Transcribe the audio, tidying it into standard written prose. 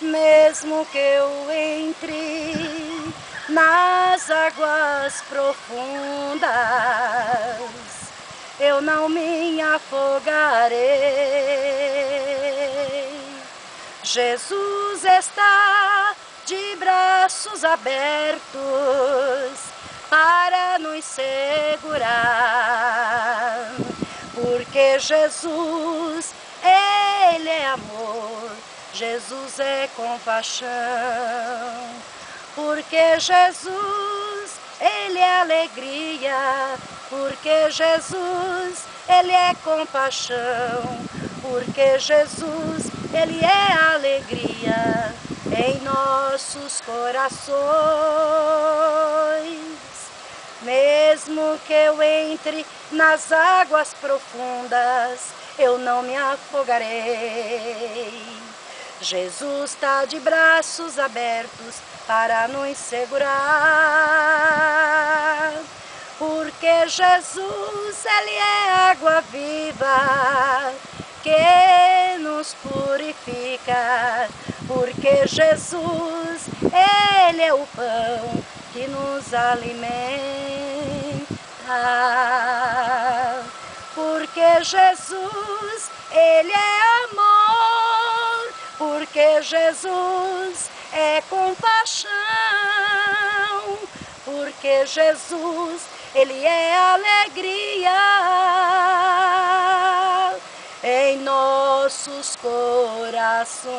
Mesmo que eu entre nas águas profundas, eu não me afogarei. Jesus está de braços abertos para nos segurar, porque Jesus, Ele é amor, Jesus é compaixão, porque Jesus, Ele é alegria, porque Jesus, Ele é compaixão, porque Jesus, Ele é alegria em nossos corações. Mesmo que eu entre nas águas profundas, eu não me afogarei. Jesus está de braços abertos para nos segurar, porque Jesus, Ele é água viva que nos purifica, porque Jesus, Ele é o pão que nos alimenta, porque Jesus, Ele é amor, porque Jesus é compaixão, porque Jesus, Ele é alegria em nossos corações.